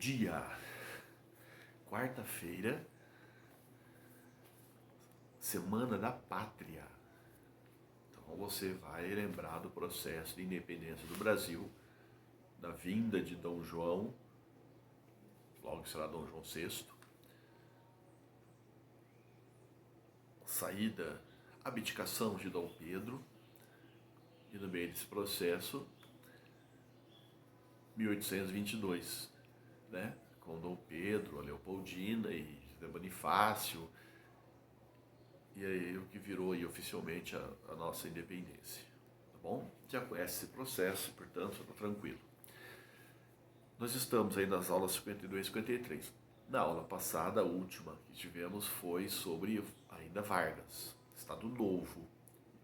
dia, quarta-feira, Semana da Pátria. Então você vai lembrar do processo de independência do Brasil, da vinda de Dom João, logo será Dom João VI, saída, abdicação de Dom Pedro, e no meio desse processo, 1822, né? Com Dom Pedro, a Leopoldina e José Bonifácio, e aí o que virou aí oficialmente a nossa independência, tá bom? Já conhece esse processo, portanto, está tranquilo. Nós estamos aí nas aulas 52 e 53. Na aula passada, a última que tivemos foi sobre ainda Vargas, Estado Novo.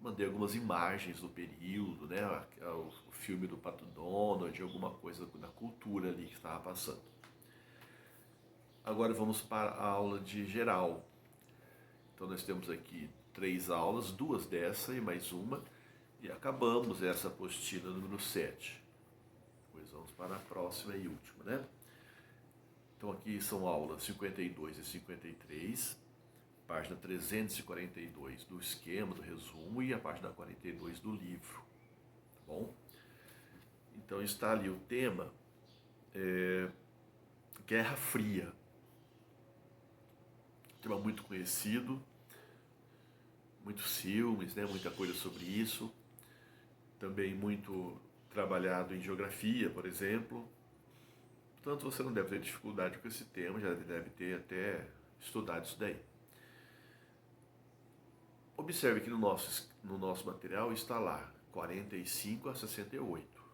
Mandei algumas imagens do período, né? O filme do Pato Donald, alguma coisa da cultura ali que estava passando. Agora vamos para a aula de geral. Então nós temos aqui 3 aulas, 2 dessa e mais uma, e acabamos essa apostila número 7. Depois vamos para a próxima e última, né? Então aqui são aulas 52 e 53, página 342 do esquema, do resumo, e a página 42 do livro, tá bom? Então está ali o tema, Guerra Fria. Tema muito conhecido, muitos filmes, né? Muita coisa sobre isso. Também muito trabalhado em geografia, por exemplo. Portanto, você não deve ter dificuldade com esse tema, já deve ter até estudado isso daí. Observe que no nosso material está lá, 45 a 68.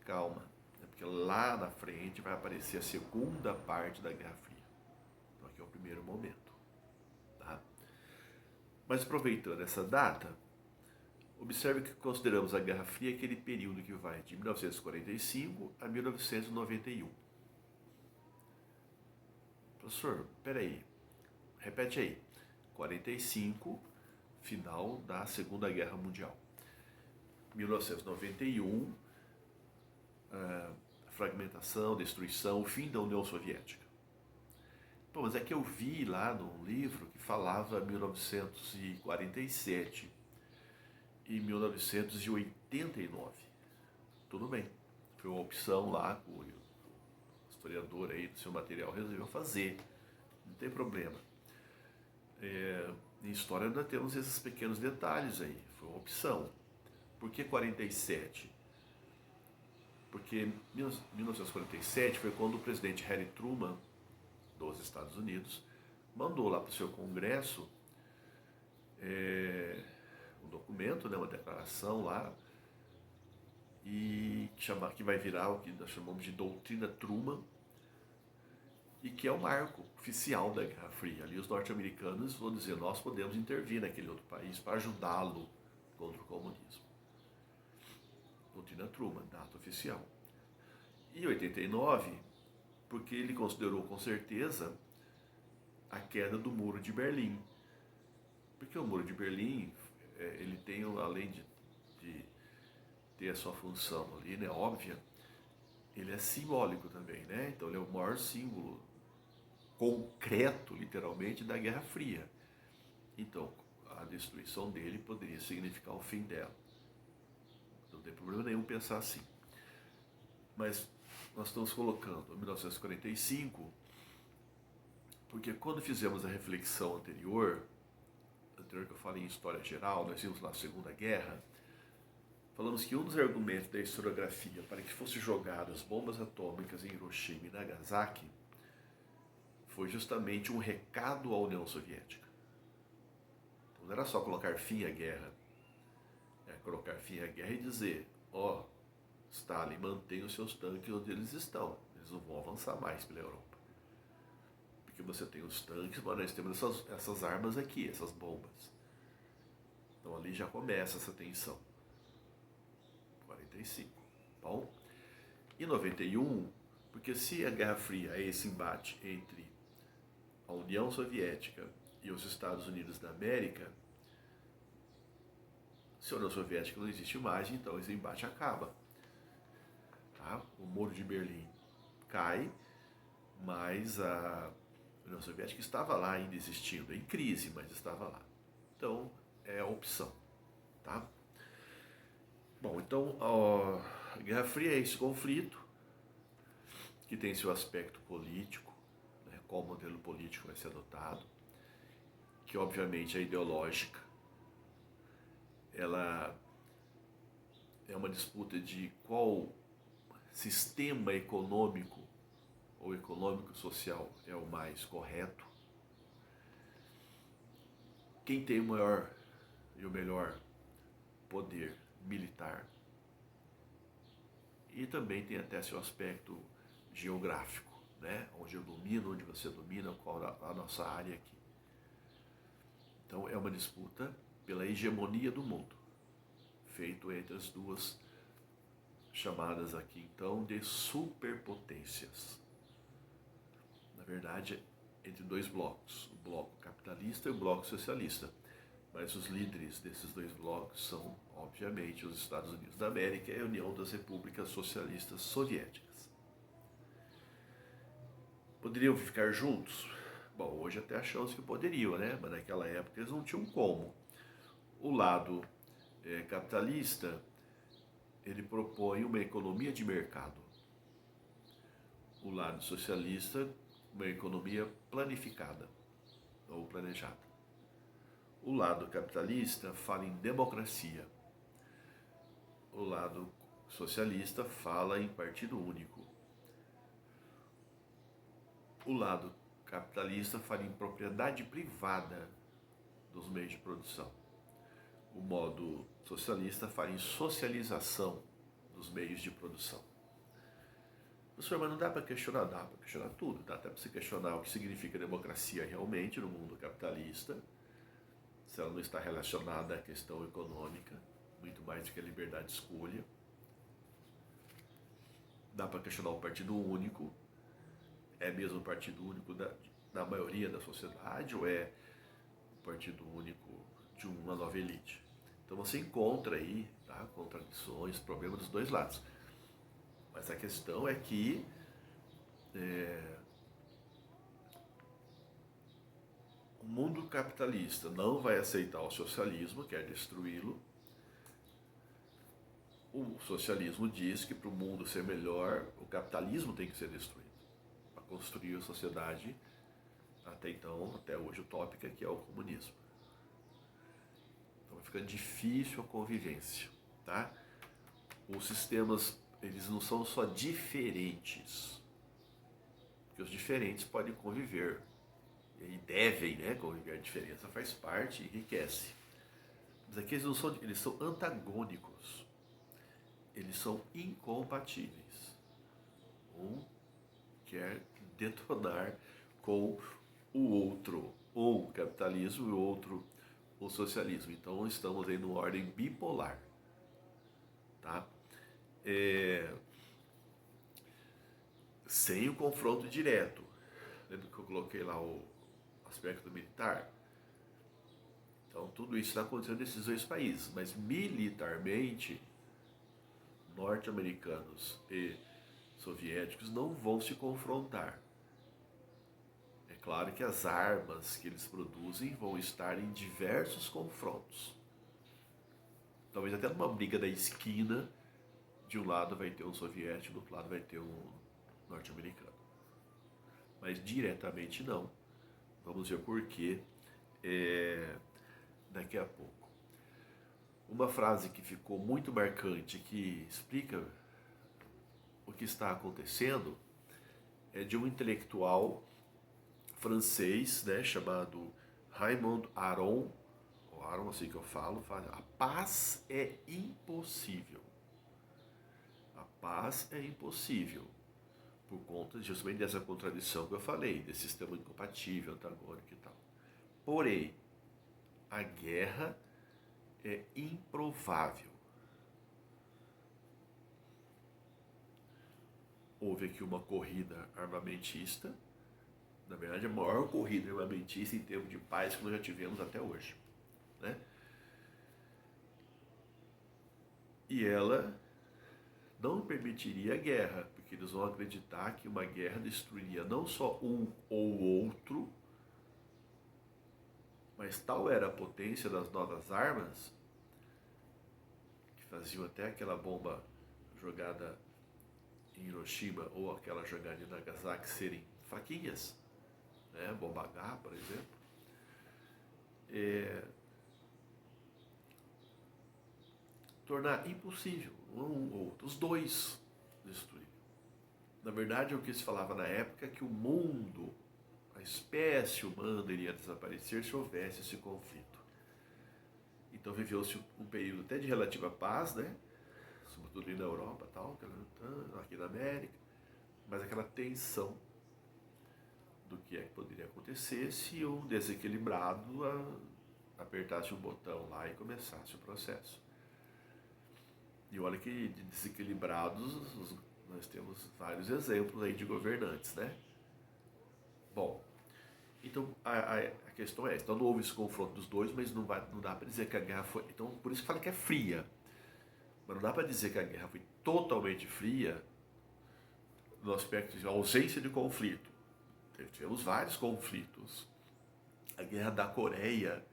Calma, porque lá na frente vai aparecer a segunda parte da Guerra Fria. Então aqui é o primeiro momento. Tá? Mas aproveitando essa data, observe que consideramos a Guerra Fria aquele período que vai de 1945 a 1991. Professor, peraí, repete aí. 45, final da Segunda Guerra Mundial. 1991, fragmentação, destruição, o fim da União Soviética. Pô, mas é que eu vi lá num livro que falava 1947 e 1989. Tudo bem, foi uma opção lá que o historiador aí do seu material resolveu fazer, não tem problema. Em história nós temos esses pequenos detalhes aí, foi uma opção. Por que 47? Porque 1947 foi quando o presidente Harry Truman, dos Estados Unidos, mandou lá para o seu Congresso um documento, né, uma declaração lá, e que vai virar o que nós chamamos de Doutrina Truman, e que é o marco oficial da Guerra Fria. Ali os norte-americanos vão dizer, nós podemos intervir naquele outro país para ajudá-lo contra o comunismo. Doutrina Truman, data oficial. E 89, porque ele considerou com certeza a queda do Muro de Berlim. Porque o Muro de Berlim, ele tem, além de ter a sua função ali, né, óbvia, ele é simbólico também, né? Então ele é o maior símbolo concreto, literalmente, da Guerra Fria. Então, a destruição dele poderia significar o fim dela. Não tem problema nenhum pensar assim. Mas nós estamos colocando 1945, porque quando fizemos a reflexão anterior que eu falei em história geral, nós vimos lá a Segunda Guerra, falamos que um dos argumentos da historiografia para que fossem jogadas bombas atômicas em Hiroshima e Nagasaki foi justamente um recado à União Soviética. Então não era só colocar fim à guerra, colocar fim à guerra e dizer, Stalin, mantenha os seus tanques onde eles estão, eles não vão avançar mais pela Europa. Porque você tem os tanques, mas nós temos essas armas aqui, essas bombas. Então ali já começa essa tensão. 45, bom? E 91, porque se a Guerra Fria é esse embate entre a União Soviética e os Estados Unidos da América, se a União Soviética não existe mais, então esse embate acaba. Tá? O Muro de Berlim cai, mas a União Soviética estava lá ainda existindo, em crise, mas estava lá. Então, é a opção, tá? Bom, então, a Guerra Fria é esse conflito que tem seu aspecto político, né, qual modelo político vai ser adotado, que obviamente é ideológica, ela é uma disputa de qual sistema econômico ou econômico-social é o mais correto, quem tem o maior e o melhor poder militar, e também tem até seu aspecto geográfico, né? Onde eu domino, onde você domina, qual a nossa área aqui. Então é uma disputa pela hegemonia do mundo, feito entre as duas chamadas aqui então de superpotências. Na verdade, entre dois blocos, o bloco capitalista e o bloco socialista. Mas os líderes desses dois blocos são, obviamente, os Estados Unidos da América e a União das Repúblicas Socialistas Soviéticas. Poderiam ficar juntos? Bom, hoje até achamos que poderiam, né? Mas naquela época eles não tinham como. O lado capitalista, ele propõe uma economia de mercado. O lado socialista, uma economia planificada ou planejada. O lado capitalista fala em democracia. O lado socialista fala em partido único. O lado capitalista fala em propriedade privada dos meios de produção. O modo socialista fala em socialização dos meios de produção. Professor, mas não dá para questionar? Dá para questionar tudo. Dá até para você questionar o que significa democracia realmente no mundo capitalista, se ela não está relacionada à questão econômica, muito mais do que a liberdade de escolha. Dá para questionar o partido único. É mesmo o partido único da maioria da sociedade ou é o partido único de uma nova elite? Então você encontra aí, tá, contradições, problemas dos dois lados. Mas a questão é que o mundo capitalista não vai aceitar o socialismo, quer destruí-lo. O socialismo diz que para o mundo ser melhor, o capitalismo tem que ser destruído para construir a sociedade até então, até hoje utópica, que é o comunismo. Então vai ficando difícil a convivência, tá? Os sistemas, eles não são só diferentes, porque os diferentes podem conviver e devem, né, conviver. A diferença faz parte e enriquece. Mas aqui eles não são, eles são antagônicos, eles são incompatíveis. Um quer detonar com o outro, ou o capitalismo e o outro o socialismo. Então estamos aí numa ordem bipolar, tá? Sem o confronto direto. Lembra que eu coloquei lá o aspecto militar? Então tudo isso está acontecendo nesses dois países, mas militarmente norte-americanos e soviéticos não vão se confrontar. É claro que as armas que eles produzem vão estar em diversos confrontos. Talvez até numa briga da esquina, de um lado vai ter um soviético, do outro lado vai ter um norte-americano. Mas diretamente não. Vamos ver por quê daqui a pouco. Uma frase que ficou muito marcante, que explica o que está acontecendo, é de um intelectual francês, né, chamado Raymond Aron, ou Aron, assim que eu falo, a paz é impossível. A paz é impossível, por conta justamente dessa contradição que eu falei, desse sistema incompatível, antagônico e tal. Porém, a guerra é improvável. Houve aqui uma corrida armamentista, na verdade a maior corrida armamentista em termos de paz que nós já tivemos até hoje, né? E ela não permitiria a guerra, porque eles vão acreditar que uma guerra destruiria não só um ou outro, mas tal era a potência das novas armas, que faziam até aquela bomba jogada em Hiroshima ou aquela jogada em Nagasaki serem fraquinhas, né? Bomba H, por exemplo, tornar impossível um ou outro, os dois destruir. Na verdade, o que se falava na época é que o mundo, a espécie humana iria desaparecer se houvesse esse conflito. Então viveu-se um período até de relativa paz, né? Sobretudo ali na Europa, tal, aqui na América, mas aquela tensão do que é que poderia acontecer se um desequilibrado apertasse um botão lá e começasse o processo. E olha que de desequilibrados nós temos vários exemplos aí de governantes, né? Bom, então a questão é essa. Então não houve esse confronto dos dois, mas não dá para dizer que a guerra foi... Então por isso que fala que é fria. Mas não dá para dizer que a guerra foi totalmente fria no aspecto de ausência de conflito. Tivemos vários conflitos. A guerra da Coreia,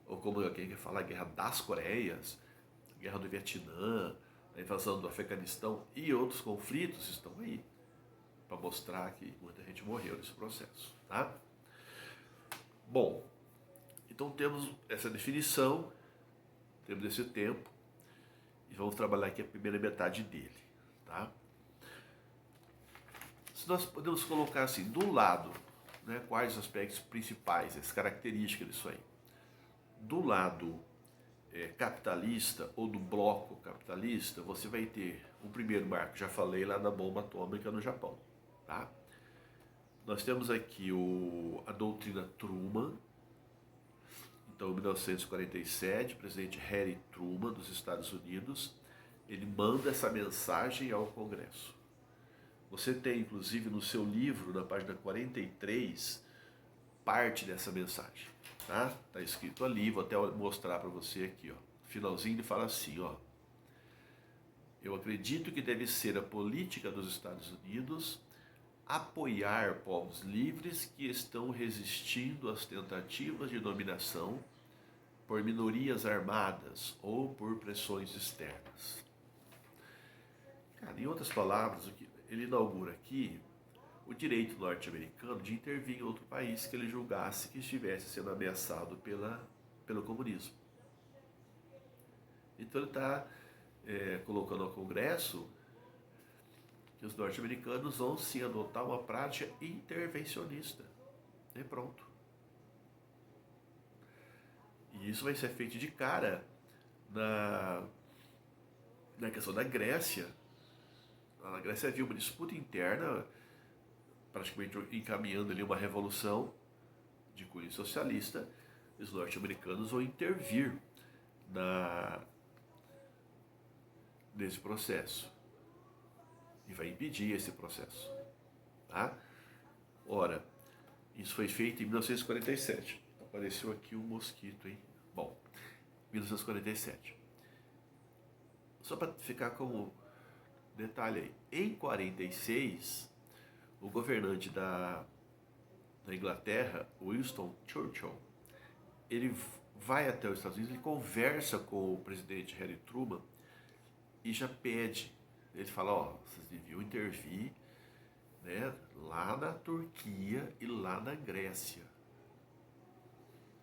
ou como alguém quer falar, a guerra das Coreias, a guerra do Vietnã, a invasão do Afeganistão e outros conflitos estão aí para mostrar que muita gente morreu nesse processo, tá? Bom, então temos essa definição, temos esse tempo e vamos trabalhar aqui a primeira metade dele, tá? Se nós podemos colocar assim, do lado, né, quais os aspectos principais, as características disso aí. Do lado capitalista ou do bloco capitalista, você vai ter o primeiro marco, já falei lá da bomba atômica no Japão, tá? Nós temos aqui a doutrina Truman. Então, em 1947, o presidente Harry Truman, dos Estados Unidos, ele manda essa mensagem ao Congresso. Você tem, inclusive, no seu livro, na página 43, parte dessa mensagem. Tá? Tá escrito ali, vou até mostrar para você aqui, ó. Finalzinho ele fala assim, ó. Eu acredito que deve ser a política dos Estados Unidos apoiar povos livres que estão resistindo às tentativas de dominação por minorias armadas ou por pressões externas. Cara, em outras palavras, ele inaugura aqui o direito norte-americano de intervir em outro país que ele julgasse que estivesse sendo ameaçado pelo comunismo. Então ele está colocando ao Congresso que os norte-americanos vão sim adotar uma prática intervencionista. E pronto. E isso vai ser feito de cara na questão da Grécia. A Grécia viu uma disputa interna, praticamente encaminhando ali uma revolução de cunho socialista. Os norte-americanos vão intervir nesse processo e vai impedir esse processo, tá? Ora, isso foi feito em 1947. Apareceu aqui um mosquito, hein? Bom, 1947. Só para ficar como detalhe aí, em 46, o governante da Inglaterra, Winston Churchill, ele vai até os Estados Unidos, ele conversa com o presidente Harry Truman e já pede, ele fala, ó, vocês deviam intervir, né, lá na Turquia e lá na Grécia.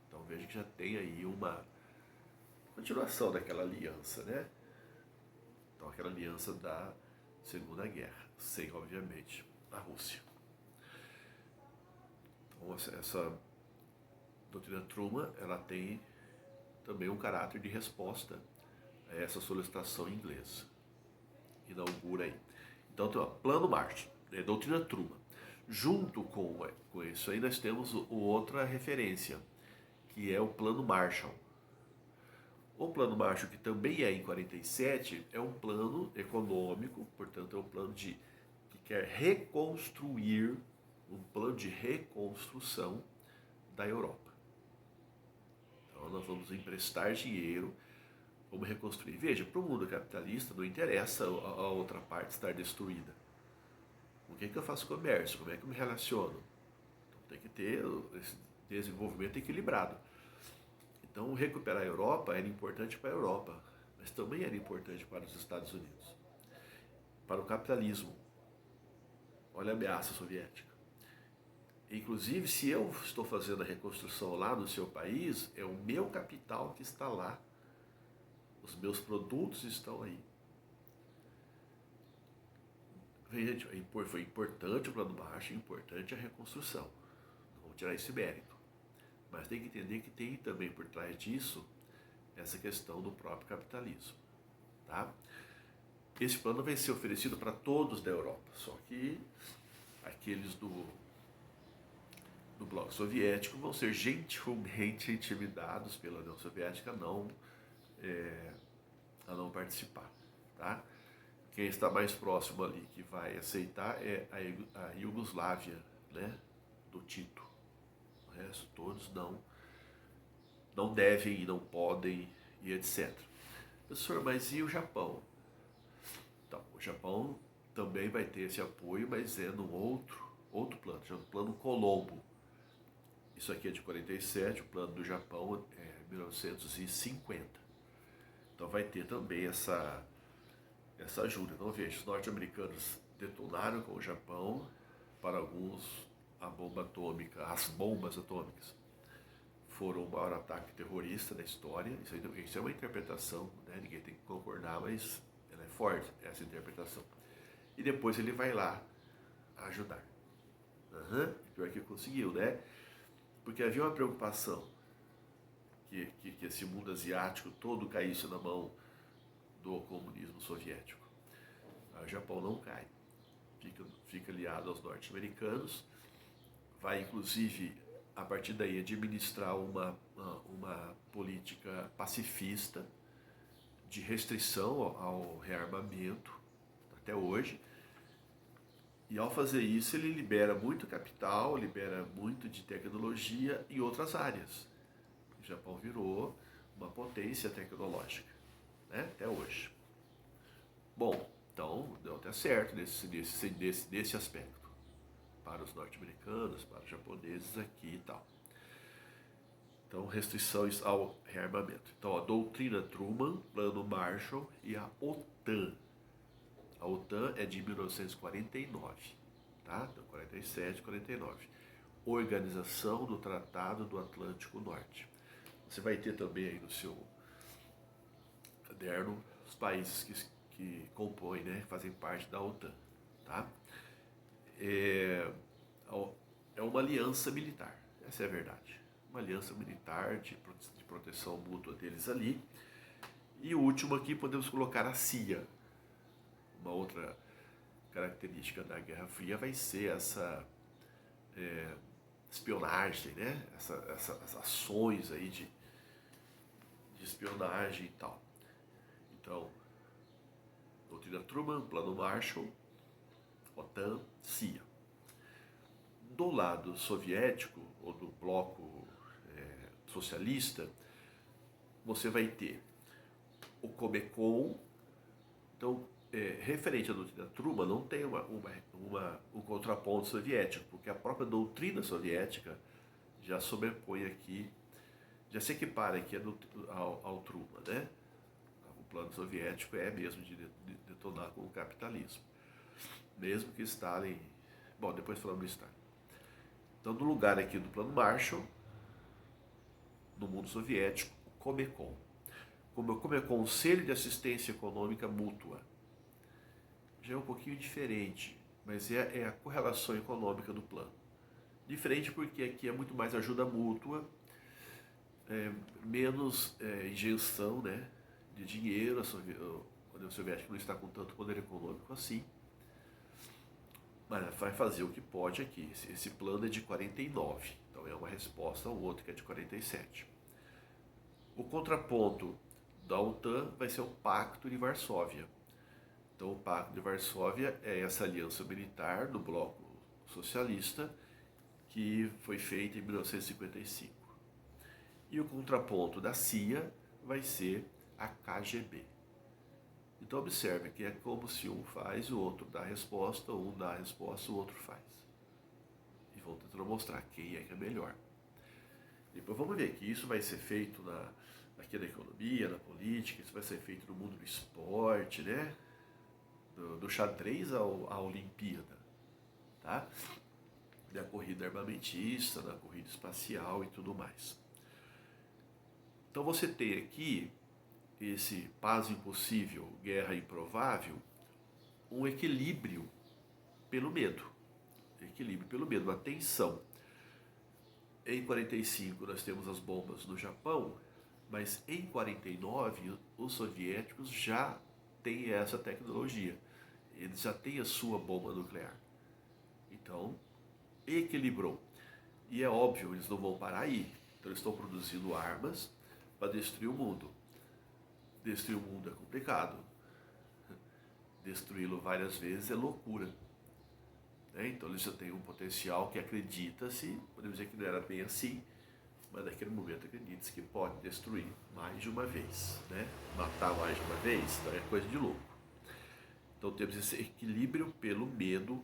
Então veja que já tem aí uma continuação daquela aliança, né? Então aquela aliança da Segunda Guerra, sem, obviamente, a Rússia. Então essa doutrina Truman, ela tem também um caráter de resposta a essa solicitação inglesa. Inaugura aí. Então, tem, ó, Plano Marshall, doutrina Truman. Junto com isso aí, nós temos outra referência, que é o Plano Marshall. O Plano Marshall, que também é em 47, é um plano econômico, portanto, é um plano que quer reconstruir, um plano de reconstrução da Europa. Então, nós vamos emprestar dinheiro, Vamos reconstruir. Veja, para o mundo capitalista não interessa a outra parte estar destruída. Com quem que eu faço comércio? Como é que eu me relaciono? Então tem que ter esse desenvolvimento equilibrado. Então recuperar a Europa era importante para a Europa, mas também era importante para os Estados Unidos, para o capitalismo. Olha a ameaça soviética. Inclusive, se eu estou fazendo a reconstrução lá no seu país, é o meu capital que está lá. Os meus produtos estão aí. Gente, foi importante o plano Marshall, importante a reconstrução. Não vamos tirar esse mérito. Mas tem que entender que tem também por trás disso essa questão do próprio capitalismo. Tá? Esse plano vai ser oferecido para todos da Europa, só que aqueles do bloco soviético vão ser gentilmente intimidados pela União Soviética a não participar. Tá? Quem está mais próximo ali que vai aceitar é a Iugoslávia, né, do Tito. O resto todos não devem e não podem e etc. Professor, mas e o Japão? Então, o Japão também vai ter esse apoio, mas é no outro plano, chamado Plano Colombo. Isso aqui é de 47, o plano do Japão é 1950. Então vai ter também essa ajuda. Então veja, os norte-americanos detonaram com o Japão, para alguns as bombas atômicas foram o maior ataque terrorista da história. Isso é uma interpretação, né? Ninguém tem que concordar, mas ela é forte, essa interpretação. E depois ele vai lá ajudar. Pior que conseguiu, né? Porque havia uma preocupação que esse mundo asiático todo caísse na mão do comunismo soviético. O Japão não cai, fica aliado aos norte-americanos, vai inclusive a partir daí administrar uma política pacifista de restrição ao rearmamento até hoje. E ao fazer isso ele libera muito capital, libera muito de tecnologia em outras áreas. O Japão virou uma potência tecnológica, né? Até hoje. Bom, então deu até certo nesse aspecto. Para os norte-americanos, para os japoneses aqui e tal. Então, restrições ao rearmamento. Então, a doutrina Truman, Plano Marshall e a OTAN. A OTAN é de 1949, tá? Então, 47, 49. Organização do Tratado do Atlântico Norte. Você vai ter também aí no seu caderno os países que compõem, né, fazem parte da OTAN, tá? É uma aliança militar, essa é a verdade. Uma aliança militar de proteção mútua deles ali. E o último aqui podemos colocar a CIA. Uma outra característica da Guerra Fria vai ser essa espionagem, né? Essas ações aí de espionagem e tal. Então, doutrina Truman, Plano Marshall, OTAN, CIA. Do lado soviético, ou do bloco socialista, você vai ter o Comecon. Então, referente à doutrina Truman, não tem um contraponto soviético, porque a própria doutrina soviética já sobrepõe aqui, já se equipara aqui ao Truman, né? O plano soviético é mesmo de detonar com o capitalismo. Mesmo que Stalin... Bom, depois falamos do Stalin. Então, no lugar aqui do Plano Marshall, no mundo soviético, o Comecon. O Conselho de Assistência Econômica Mútua. Já é um pouquinho diferente, mas é a correlação econômica do plano. Diferente porque aqui é muito mais ajuda mútua, menos injeção, né, de dinheiro. A União Soviética não está com tanto poder econômico assim, mas vai fazer o que pode aqui. Esse plano é de 49, então é uma resposta ao outro que é de 47. O contraponto da OTAN vai ser o Pacto de Varsóvia. Então o Pacto de Varsóvia é essa aliança militar do bloco socialista que foi feita em 1955. E o contraponto da CIA vai ser a KGB. Então observe que é como se um faz, o outro dá a resposta, um dá a resposta, o outro faz. E vou tentando mostrar quem é que é melhor. Depois vamos ver que isso vai ser feito aqui na economia, na política, isso vai ser feito no mundo do esporte, né? Do xadrez à Olimpíada, tá? Da corrida armamentista, da corrida espacial e tudo mais. Então você tem aqui esse paz impossível, guerra improvável, um equilíbrio pelo medo. Equilíbrio pelo medo, uma tensão. Em 45 nós temos as bombas no Japão, mas em 49 os soviéticos já têm essa tecnologia. Eles já têm a sua bomba nuclear. Então, equilibrou. E é óbvio, eles não vão parar aí. Então eles estão produzindo armas para destruir o mundo. Destruir o mundo é complicado. Destruí-lo várias vezes é loucura. Então eles já têm um potencial que acredita-se, podemos dizer que não era bem assim, mas naquele momento acredita-se que pode destruir mais de uma vez, né? Matar mais de uma vez, então é coisa de louco. Então temos esse equilíbrio pelo medo,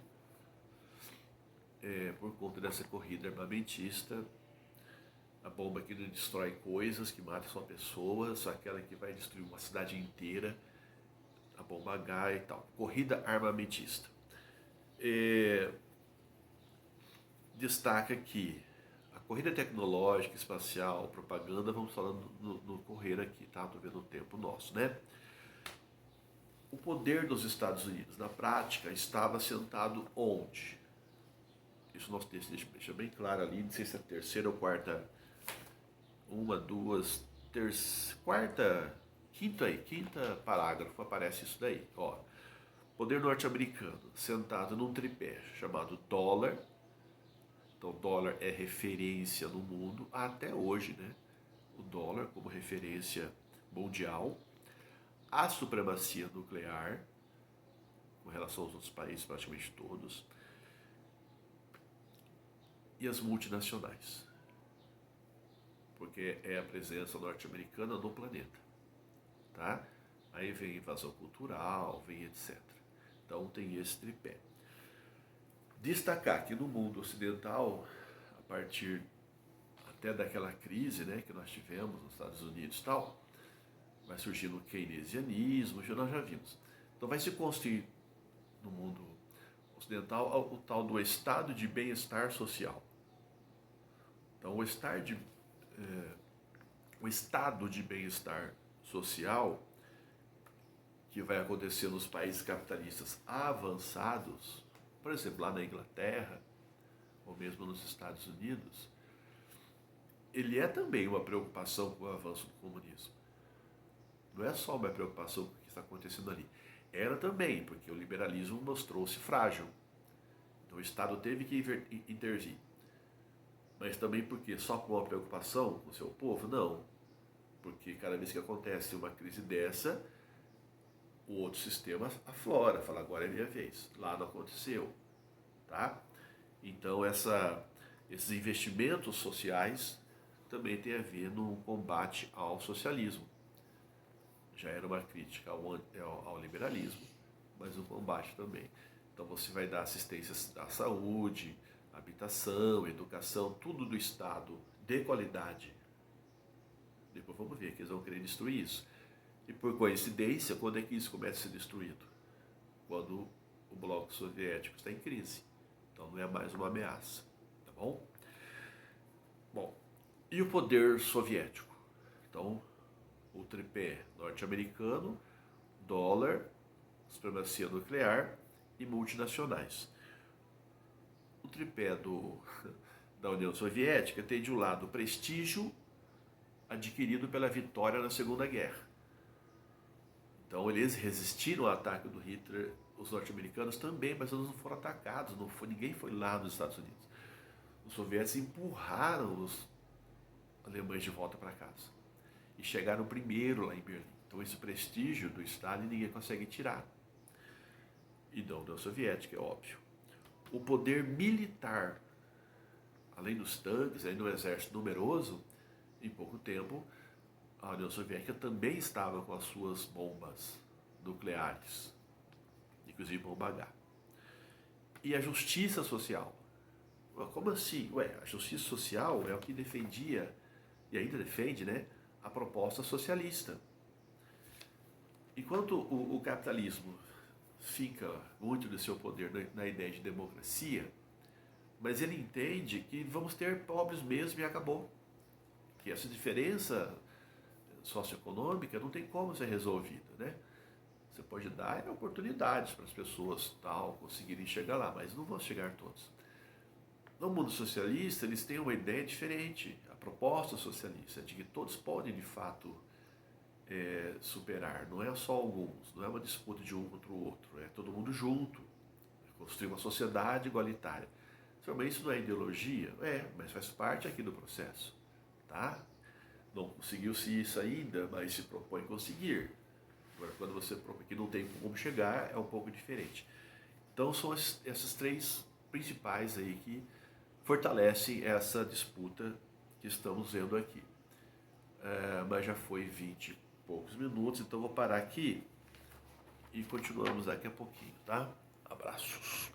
por conta dessa corrida armamentista, a bomba que não destrói coisas, que mata só pessoas, só aquela que vai destruir uma cidade inteira, a bomba H e tal. Corrida armamentista. Destaca que a corrida tecnológica, espacial, propaganda, vamos falando no correr aqui, tá? Estou vendo o tempo nosso, né? O poder dos Estados Unidos, na prática, estava assentado onde? Isso o nosso texto deixa bem claro ali, não sei se é a terceira ou quarta, quinta parágrafo aparece isso daí, ó. Poder norte-americano sentado num tripé chamado dólar. Então, dólar é referência no mundo até hoje, né? O dólar como referência mundial. A supremacia nuclear, com relação aos outros países, praticamente todos. E as multinacionais. Porque é a presença norte-americana no planeta. Tá? Aí vem invasão cultural, vem etc. Então tem esse tripé. Destacar que no mundo ocidental, a partir até daquela crise, né, que nós tivemos nos Estados Unidos e tal, vai surgindo o keynesianismo, que nós já vimos. Então vai se construir no mundo ocidental o tal do estado de bem-estar social. Então o estado de bem-estar social que vai acontecer nos países capitalistas avançados, por exemplo, lá na Inglaterra, ou mesmo nos Estados Unidos, ele é também uma preocupação com o avanço do comunismo. Não é só uma preocupação com o que está acontecendo ali. Era também, porque o liberalismo mostrou-se frágil. Então o Estado teve que intervir. Mas também porque só com uma preocupação com o seu povo? Não. Porque cada vez que acontece uma crise dessa, o outro sistema aflora, fala, agora é minha vez. Lá não aconteceu. Tá? Então esses investimentos sociais também tem a ver no combate ao socialismo. Já era uma crítica ao liberalismo, mas um combate também. Então você vai dar assistência à saúde, habitação, educação, tudo do Estado de qualidade. Depois vamos ver que eles vão querer destruir isso. E por coincidência, quando é que isso começa a ser destruído? Quando o bloco soviético está em crise. Então não é mais uma ameaça, tá bom? Bom, e o poder soviético? Então, o tripé norte-americano, dólar, supremacia nuclear e multinacionais. O tripé da União Soviética tem de um lado o prestígio adquirido pela vitória na Segunda Guerra. Então eles resistiram ao ataque do Hitler, os norte-americanos também, mas eles não foram atacados, ninguém foi lá nos Estados Unidos. Os soviéticos empurraram os alemães de volta para casa. E chegaram primeiro lá em Berlim. Então esse prestígio do Stalin ninguém consegue tirar. E da União Soviética, é óbvio. O poder militar, além dos tanques, além do exército numeroso, em pouco tempo a União Soviética também estava com as suas bombas nucleares, inclusive bomba H. E a justiça social. Como assim? Ué, a justiça social é o que defendia, e ainda defende, né, a proposta socialista. Enquanto o capitalismo fica muito do seu poder na ideia de democracia, mas ele entende que vamos ter pobres mesmo e acabou. Que essa diferença socioeconômica não tem como ser resolvida, né? Você pode dar oportunidades para as pessoas tal conseguirem chegar lá, mas não vão chegar todos. No mundo socialista, eles têm uma ideia diferente. A proposta socialista é de que todos podem, de fato, superar. Não é só alguns, não é uma disputa de um contra o outro, é todo mundo junto. Construir uma sociedade igualitária. Mas isso não é ideologia? É, mas faz parte aqui do processo. Tá? Não conseguiu-se isso ainda, mas se propõe conseguir. Agora, quando você propõe que não tem como chegar, é um pouco diferente. Então, são essas três principais aí que fortalecem essa disputa que estamos vendo aqui. Mas já foi 20 e poucos minutos, então vou parar aqui e continuamos daqui a pouquinho, tá? Abraços.